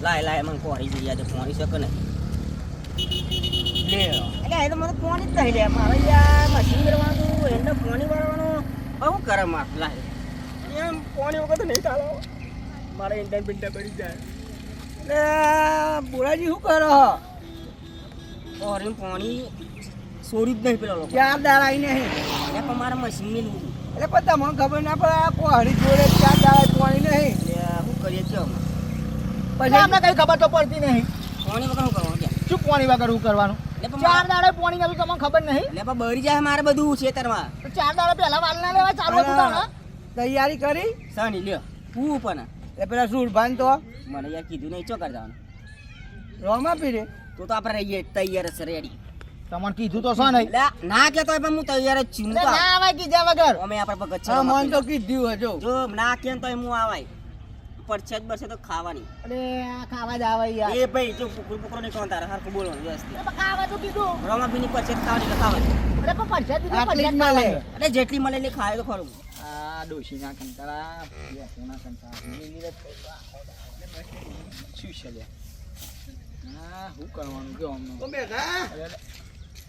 લાય મને પોણી જઈ યાદ પોણી શકે ને લે એટલે એ તો મને પોણી જ નહીં લે મારે યાર મશીન કરવાનું એને પોણી વાળવાનું બહુ કરે માર લાય એમ પોણી વગર તો નહીં ચાલો મારે ઇન્ટર બિન્ટર પડી જાય એટલે બોલાજી શું કરો ઓરે પોણી સોરી જ નહીં પેલા લોકો 4 દાડા આવીને એટલે પણ મારે મશીન મેળવું એટલે પણ તમને ખબર ના પડે આ પોણી જોડે 4 દાડા પોણી નહીં શું કરીએ કયો પછી અમને કઈ ખબર તો પડતી નહીં. પોણી વગર શું કરવાનું કે શું પાણી વગર શું કરવાનું? 4 દાડે પાણી નથી તમને ખબર નહીં? એટલે પણ બળી જાય મારે બધું ખેતરમાં. તો 4 દાડા પહેલા વાલ ના લેવા ચાલુ હતું ને તૈયારી કરી સની લ્યો હું પણ એ પેલા સુરભાન તો મને યાર કીધું નહીં ચો કરી જવાનું રોમા પીરે તો આપણે રહીએ તૈયાર જ રેડી. તમને કીધું તો છે નહીં? એટલે ના કહેતો હોય પણ હું તૈયાર જ છું. ના આવે કીધા વગર અમે આપણે પગત હા મન તો કીધું હજો જો ના કે તો હું આવાય પરછે જ બરસે તો ખાવાની. અરે આ ખાવા જ આવે યાર. એ ભાઈ જો પુકરો નહીં કોણ તારે હરખું બોલવાનું વ્યવસ્થિત. અરે ખાવા તો કીધું. રોમાભીની પરછે ખાવાની એટલે ખાવાની. અરે પણ પરછે દીધું આટલી પરછે જ મળે. એટલે જેટલી મળે એટલી ખાય તો ખરું. આ ડોશીના કંટાળા સોના કંટાળા શું છે લે? હા શું કરવાનું કે અમને તો બેઠા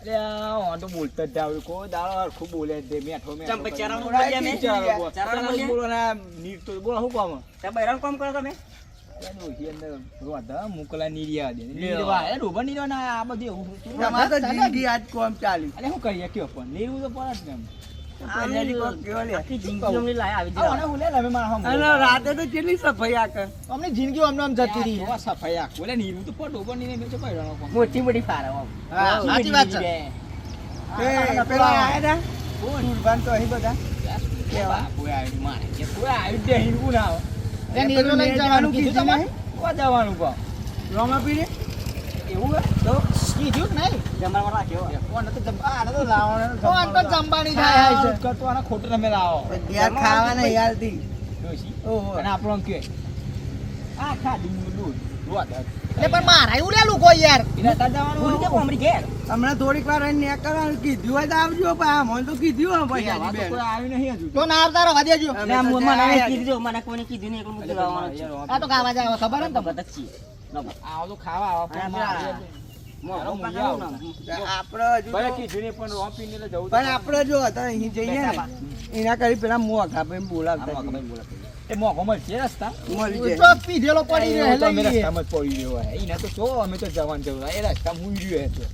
અરે આ તો બોલતા જ જાવ કોઈ દાડો હરખું બોલે જ દે મેઠો ચમ પછી ચારાનું બોલ્યા મેં? ચારાનું બોલ્યા? બોલો ના નીર તો બોલો શું કામ તે બૈરાનું કામ કરો તમે? ડોશી અંદર રોધા મોકલા નીરિયા દે નીરવા એ રોબા નીરવા ના આ બધું એવું તમારે તો જિંદગી આજ કોમ ચાલી અરે શું કરીએ કયો પણ નીરવું તો પડે જ ને આખી જિંદગી અમને લાય આવી આને જવાનું. હું લે અમે મારા અને રાતે તો કેટલી સફાઈ આ કર અમને જિંદગી અમને આમ જતી રહી બસ સફાઈ આખ બોલે નીરવું તો પડો પણ નીરે મેં તો પડ્યો કોમ મોટી મોટી ફારા આમ. હા, સાચી વાત છે. એ પેલા આયા હતા સુરભાન તો અહીં બધા કેવા કોઈ આવી મારે કે કોઈ આવી દે હિરવું ના આવે એ નીરુ લઈ જવાનું કીધું નહીં? કો જવાનું કો રોમા પીરે એવું હે તો કીધું નહીં જમવાનું રાખ્યો. કોણ તો આ તો લાવવાનો કોણ તો જંબાની થાય છે કરતો આના ખોટું રમે લાવો ઘેર ખાવાના યારથી ડોશી ઓહો અને આપણો કે આ ખાડીનું દૂધ રોદ એટલે પણ મારા એવું લે લોકો યાર ઇના જવાનું ભૂલી જાઓ અમારી ઘેર. હમણાં થોડીક વાર એને ન્યા કરવાનું કીધું હોય તો આવજો પણ આ મને તો કીધું હોય પછી કોઈ બેન આવી નહીં હજુ તો ના આવતા રહો દેજો અને આ મને કીધું મને કોઈને કીધું નહીં એટલું બધું લાવવાનું છે. આ તો ખાવા જાય ખબર હે ને તમને બધા જ છીએ. આવો તો ખાવા આવો પણ મારે મોઢું મજા પકડવું આવે. ને. આપણે હજુ ભલે તો- કીધું નહીં પણ રોમ પીને તો જવું પણ આપણે જો હતા અહીં જઈએ ને એના કરી પેલા મોઘા ભાઈ બોલાવતા એ મોકો મળશે રસ્તા મળી જાય. તો પીધેલો પડી એ રહ્યો તો અમે લઈએ. રસ્તામાં જ પડી રહ્યો હોય એને તો જો અમે તો જવાન જવું એ રસ્તા મૂઈ રહ્યો છે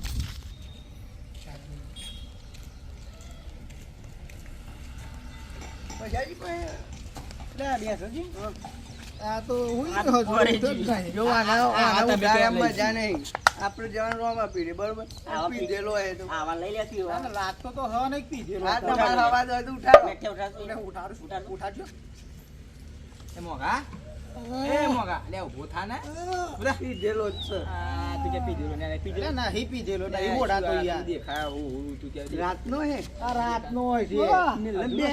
પછાડી કોઈ- લે, બેસો જી. આ તો હું આ તો ફરે જ. જો આના- આના તમે ઉધાર એમ લઈ મજા નહીં. આપણે જવાનું રોમા પીરે, બરોબર? આવા પીધેલો હોય તો. આવા લઈ લેતી હોય. રાત તો હ નહીં પીધેલો આ તમારે અવાજ હોય તો ઉઠાડો. બેઠે ઉઠાડો. ઉઠાડજો એ મોગા એ મોગા લે ઉભો થા ને પીધેલો જ છે. આ તું કે પીધેલો ને પીધેલો નહીં પીધેલો નહીં મોડા તો યાર દેખાય હું તું કે રાતનો હે આ રાતનો હોય છે ને લંબે.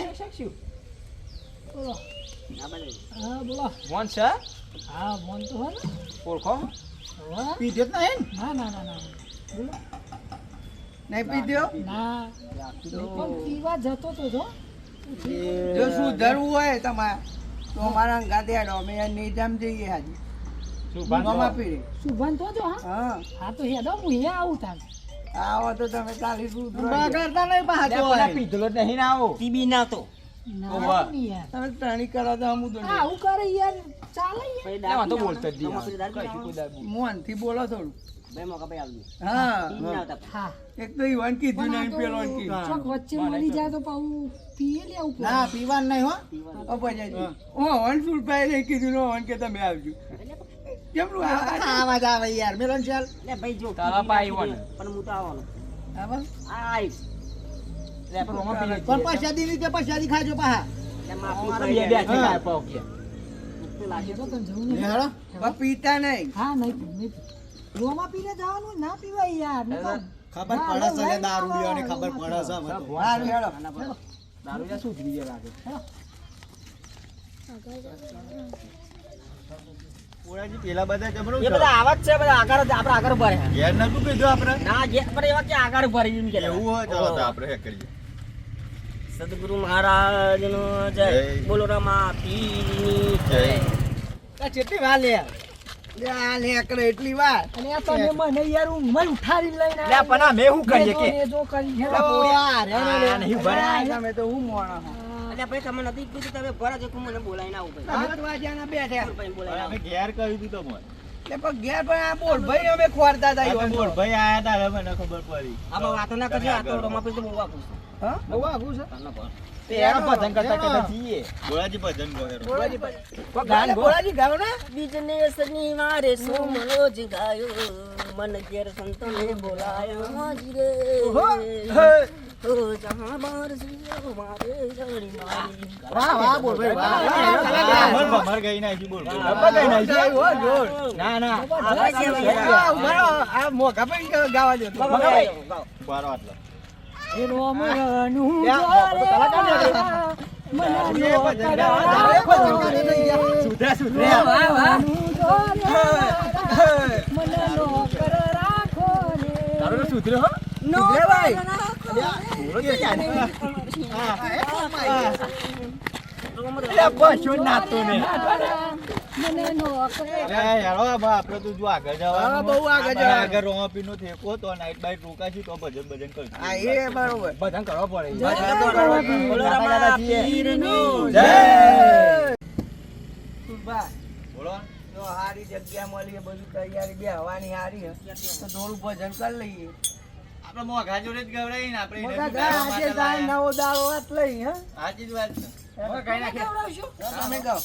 આ બાજુ. હા બોલો મોન છે હા ફોન તો હોય ને ઓળખો હા પીધે જ નહીં ના ના ના ના બોલો નહીં પીધ્યો? ના પણ પીવા જતો તો જો જો સુધરવું હોય તમારે તો અમારા અંગાતે હેડો. અમે યાર નિજામ જઈએ હાજી. રોમા પીરે. શુભન તો જો હા હા હા તો હેડો હું અહીંયા આવું તાર આવો તો તમે 40 ઉતરો. બગાડતા નહીં પાછો પીધેલો જ નહીં ના આવો ટીબી ના તો ના નહીં યાર તમે ત્રણી કરો તો હમું તો આ આવું કરે યાર ચાલે યાર પછી ના, તો દારૂ બોલતો જ નહીં તમારે દારૂ કશું કોઈ દારૂ. મોનથી બોલો થોડું. બે મોકા ભાઈ આવજો. હા ટીબી ના આવતા. હા એક તો ઈવન કીધું પણ આ નહીં તો પેલો કીધું. ચોક વચ્ચે મળી જાય તો પાછું પીએ લેવું પડે ના પીવાનું નહીં હો ઓ પજાજી ઓ હન સુરભાઈ નહીં કીધું નો હન કે તમે આવજો કેમનું ખાવા જ આવે યાર મેલન ચાલ લે ભાઈ જો તારા પાઈ વન. પણ હું તો આવવાનો. આવા આઈશ. લે પણ રોમા પીને પણ પણ પછાડી ની તે પછાડી ખાજો પાહા. એટલે માફી અમારે કરી બે બે દે. થી ખાય પાવ કે તો લાગે. એ તો તને જવું લે નહીં હેડો. પણ પીતા નહીં. હા નહીં પી, નહીં પી. રોમા પીને જવાનું ના પીવાય યાર નહીં તો ખબર ના, પડે છે લઈ લે દારૂ આવો, પીવાની ખબર રોમા પડે છે પીવા. મને તો. હારું હેડો. આના પર. દારૂ જા શું થઈ જાય લાગે ઓળાજી પેલા બધા જબરું એ બધા આવા જ છે બધા આગળ જ આપણે આગળ ભરે ઘેર નતું કીધું આપણે ના જે પર એવા કે આગળ ભરી એમ કે એવું હોય ચાલો તો આપણે હે કરીએ. સદગુરુ મહારાજનો જય જય. બોલો રમા પીરની જય આ ચેટલી વાર લે લે આ નેકડે એટલી વાર અને આ તમે મને યાર ઊંઘમાં ઉઠાડીને લઈને લે પણ આ મેં શું કરીએ કે એ જો કરી છે. આ રે રે આ નહીં ભરાય. તમે તો હું મોણો એટલે ભાઈ તમે નથી કીધું તમે ભરા જો મને બોલાઈને આવું ભાઈ 7 વાગ્યાના બેઠા ભાઈ બોલાઈને અમે આવું. ઘેર કહ્યું તું તમને એટલે પણ ઘેર પણ આ બોલ ભાઈ અમે ખોરતા હતા ઈવન બોલ ભાઈ આયા તા હવે મને ખબર પડી આ બહુ વાતો ના કરજો આ તો રમા તો બહુ વાગું છે હા બહુ આગું છે ના પણ તે એનો ભજન કરતા કરતા જઈએ બોલાજી ભજન ગોહેરો ગાન બોલાજી ગાવ ને બીજને શનિવારે સોમનો જ ગાયો મન ઘેર સંતોને બોલાયો હાજી રે ઓ જહાં બાર સિયો મારે જણી મારી વાહ વાહ બોલ ભાઈ વાહ ભમર ભમર ગઈ નાખી બોલ ભમર ગઈ નાખી હો જોર ના ના આ છે ઉભારો આ મોકા પણ ગાવા દો બારો આટલો એનો મનનું યા, જોરે કલાકાર મનનું એ ભજન ગાવા દે. સુધરા સુધરા વાહ વાહ મનનું જોરે મનનો કર રાખો રે તારો તો સુધરો હો નો સુધરે ભાઈ. એટલે બસો નાતો ને મનનો કર અરે યારો આપણે તો જો આગળ જવાનું હા, બહુ આગળ જવાનું. આગળ રોમાપીનો ઠેકો તો નાઈટ બાઈટ રોકાશી તો ભજન ભજન કરશું હા એ બરોબર ભજન કરવા પડે બોલો રમા પીરનો જય સુરભા બોલો જો હારી જગ્યા મળી એ બધું તૈયારી બે હવાની હારી હે. તો થોડું ભજન કરી લઈએ આપણે મોઘા જોડે જ ગવડાવીને આપણે એને મોટા ગાવા આજે માટે જાય લાયા. નવો દાડો વાત લઈ હે સાચી જ વાત છે હવે કઈ નાખે તમે કહો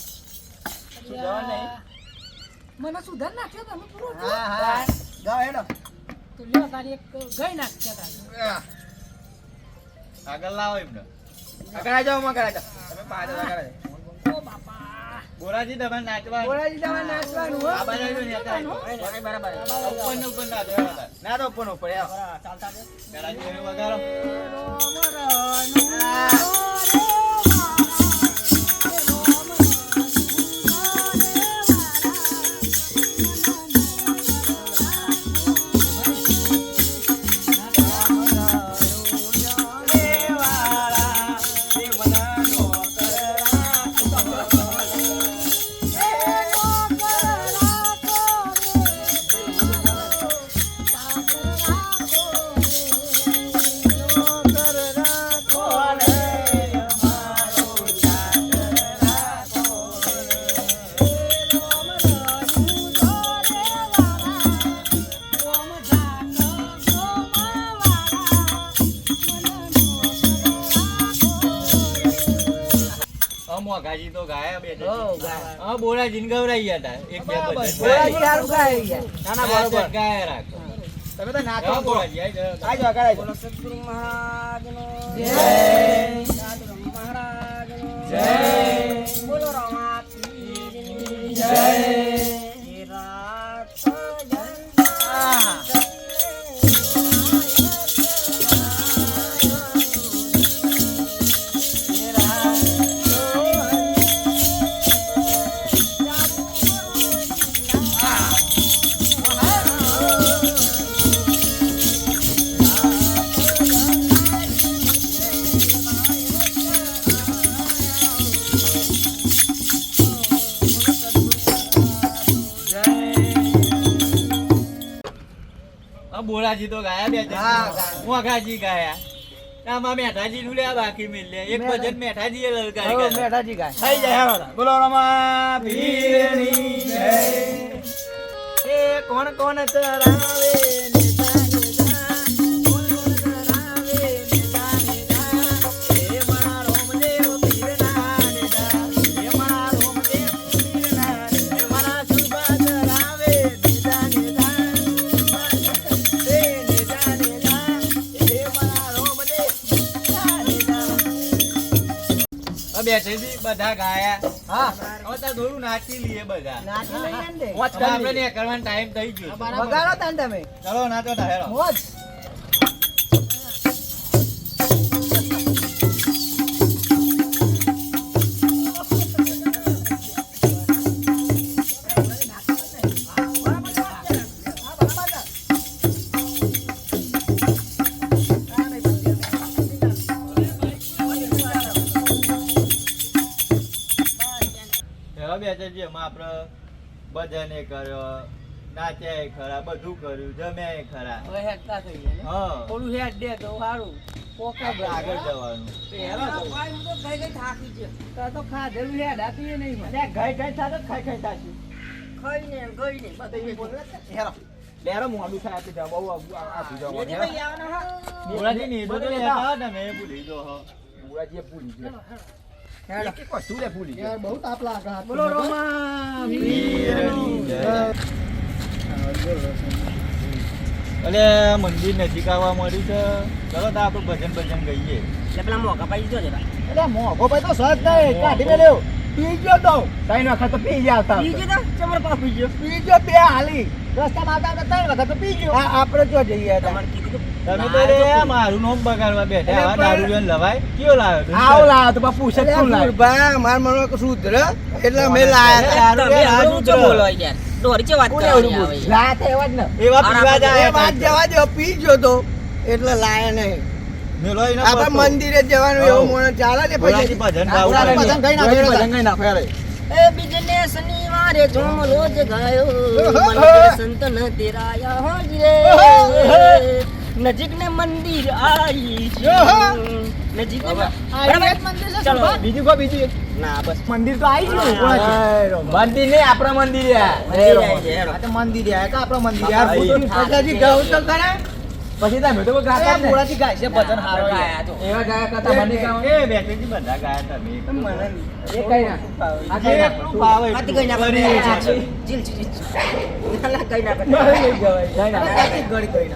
સુધારવા નહીં. મને સુધાર નાખ્યો તમે પૂરો છો? હા હા જાઓ હેડો તો લ્યો તારી એક ગઈ નાખ્યા તારી આગળ લાવો એમને આગળ આ જાઓ આગળ આ જાઓ તમે પાછળ આગળ આ જાઓ. ઓ બાપા બોરાજી તમે નાચવા બોલાજી તમે નાચવાનું હો આ બાજુ આવ્યો ને ત્યાં બરાબર ઉપર ને ઉપર નાચો બધા. ના તો ઉપર ઉપર આવો ચાલતા દે પેલાજી એને વગાડો મોઘાજી તો ગાયા બે હો, ગાયા. હા બોરાજી ને ગવરાઈ ગયા તા એક બે બરાબર. ભજન બોલાજી હારું ગાય યાર. ના ના બરોબર ગાયા રાખો તમે તો નાચો જાઓ બોરાજી આઈ જાઓ. આઈ જાઓ આગળ આઈ બોલો સદગુરુ મહારાજનો જય. સાધુ મહારાજનો જય. બોલો રમા પીરની જય. હે રાત બોરાજી તો ગાયા બે જણ. હા, ગાયા. મોઘાજી ગાયા આમાં મેઠાજી નું લે બાકી મિલ લે એક મેઠા- ભજન મેઠાજી એ હો, લલકારી ગાયા. મેઠાજી ગાય થઈ જાય હેડો. બોલો રમા પીરની જય. એ કોણ કોણ ચરાવે ને જાને જા, કોણ કોણ ચરાવે ને જાને જા, એ મારા રોમદેવ પીરના ને જા, એ મારા રોમદેવ પીરના ને, એ મારા સુભા ચરાવે ને જાને જા, સુભા ચરાવે ને જાને જા, એ મારા રોમદેવ જાને જા. બેઠેથી બધા ગાયા હા હવે તો થોડું નાચી લઈએ બધા નાચી લઈએ ને હવે આપણે ને કરવાનો ટાઈમ થઈ ગયો છે. વગાડો તાન તમે ચલો નાચો તા હેડો. મોજ હેડો બેઠેજી એમાં આપણે ભજને કર્યો, નાચ્યા ખરા, બધું કર્યું, જમ્યા ખરા. હવે હેડતા થઈ ગયા ને? હા થોડું હેડ દે તો સારું. પોકા આગળ જવાનું. પહેલા તો ભાઈ, હું તો ખાઈ ખાઈ થાકી ગયો. તો ખાધેલું હેડ આતું એ નહીં મને. ખાઈ થાતો ખાઈ થાશું. ખાઈને બધું હેરો લેરો મોડું થાય તો જાવ બહુ આતું જાવ મેં ભાઈ આવવાના હા. મોરાજી ની તો લેતા હતા ને મેં ભૂલી ગયો હો. મુરાજીએ ભૂલી ગયો. એક એક વસ્તુ લે ભૂલી ગયો. યાર બહુ તાપ લાગે હાથ બોલો રોમા વીરની જય. અલે મંદિર નજીક આવવા મળ્યું છે. ચલો તો આપણે ભજન ગઈએ. એટલે પેલા મોકા પાઈ દીધો જરા. એટલે મોઘો ભાઈ તો સહજ નહીં કાઢી મે લેવ પી ગયો તો ત્રણ વખત તો પી ગયા હતા પી ગયો તો ચમર પાસ પી ગયો. પી ગયો બે હાલી રસ્તામાં આવતા ત્રણ વખત તો પી ગયો આપણે જો જઈએ હતા તમારે કીધું તો તમે તો રે મારું નામ બગાડવા બેઠા આવા દારૂ લઈને લવાય કયો લાવ્યો તું? આવ લાવ તો બાપુ છે શું લાવ માર મનો શુદ્ર એટલે મેં લાયા તમે આવું ચો બોલો યાર. દોરી ચે વાત કરવાની આવે યાર. લા તો એવા જ ને એવા પીવા જાય એ વાત જવા દો પી ગયો તો એટલે લાયા નહીં મેલો એને આપણે પડતો. મંદિરે જવાનું એવું મને ચાલે ને મોરાજી પછી ભજન ગાવું ભજન પડે. કઈ નાખો એ બીજને શનિવારે જોમલો જ ગાયો મને સંતન તેરાયા હોજરે નજીક ને મંદિર આવી નજીક ને બરાબર ચલો બીજું કો બીજું ના બસ મંદિર તો આવી ગયું મંદિર નહીં આપણા મંદિર આ તો મંદિર કે આપણા મંદિર યાર ફોટોની પછી ગાઉં તો ખરા પછી તમે તો ગાતા ને મોરાથી ગાય છે ભજન હારો ગાયા તો. એવા ગાયા કરતા મને ગાવ એ બેઠેથી બધા ગાયા તમે. એ કઈ ના આ કઈ ના એટલું ભાવે માટી એટલું. કઈ ના કરી છે. જીલ જીલ ના કઈ ના કઈ ના ઘડી કરી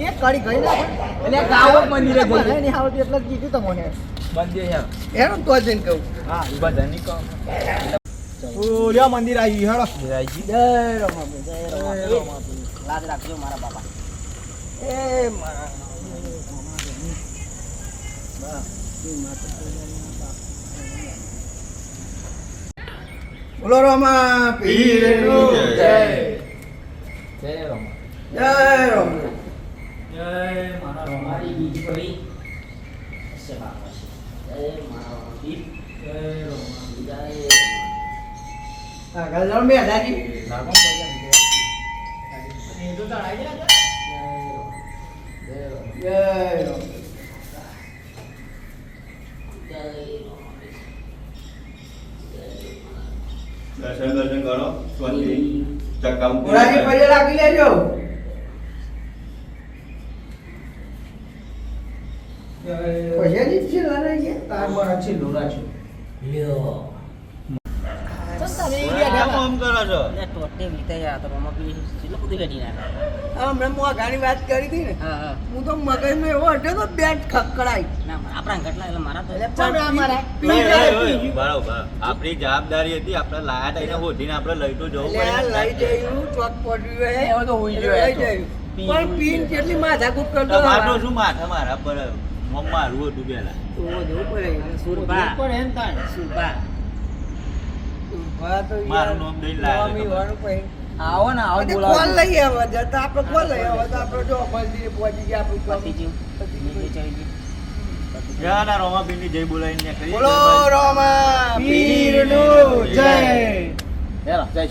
એ કરી ગઈ ના એટલે ગાવ મંદિરે મને જઈએ નહીં આવડતું એટલે જ કીધું તમને મંદિર હે હેરો તો જઈને કહું હા બધાની કામ. સૂર્ય મંદિર આવી હેડો વિરાયજી. જય રમાપી જય રમાપી લાજ રાખજો મારા બાપા. એ મારા બોલો રોમા પીરનું જય જય રમા જય રોમા જય મારા મારી બીજી પડી છે બાપા છે. જય મારા પીર. જય રમા જય આ ગલર મે દાદી લાગો એ તો ચડાઈ ગયા જય રોમા દર્શન કરો સ્વાતિ ચક્કામ મોરાજી પગે રાખી લેજો પૈસા ની છે લાને કે તાર મારા છે લોરા છે લ્યો કામ કરો છો એટલે ટોટે વીતાયા તો મામા પીર કેટલું બધું લડી નાખ્યા. હમણાં હું આ ગાની વાત કરી હતી ને હા હા હું તો મગજમાં એવો હટ્યો તો બેટ ખકડાઈ ના આપણા ઘટલા એટલે મારા તો પણ આ મારા બરાબર આપણી જવાબદારી હતી આપણે લાયા હતા એને હોધીને આપણે લઈ તો જવું એટલે લઈ જયું ચોક પડ્યું હે એવો તો હોઈ ગયો લઈ જયું પણ પીન કેટલી માથાકૂટ કરતો તમારું શું માથા મારા પર મારું હતું પેલા તો જવું પડે સુરભા પણ એમ થાય સુરભા હા તો મારું નામ દઈને લાયા હતા. વાળું પછી આવો ને આવો કોલ બોલાવો લઈ આવ્યા જતા આપણે કોલ લઈ આવ્યા તો આપણે જો મંદિરે પહોંચી ગયા આપણું કામ. પતિ જીવ નીચે ચડી ગઈ. જા ના રોમાબીનની જય બોલાવીને કરીએ. બોલો રોમા પીરનું જય હેલો જય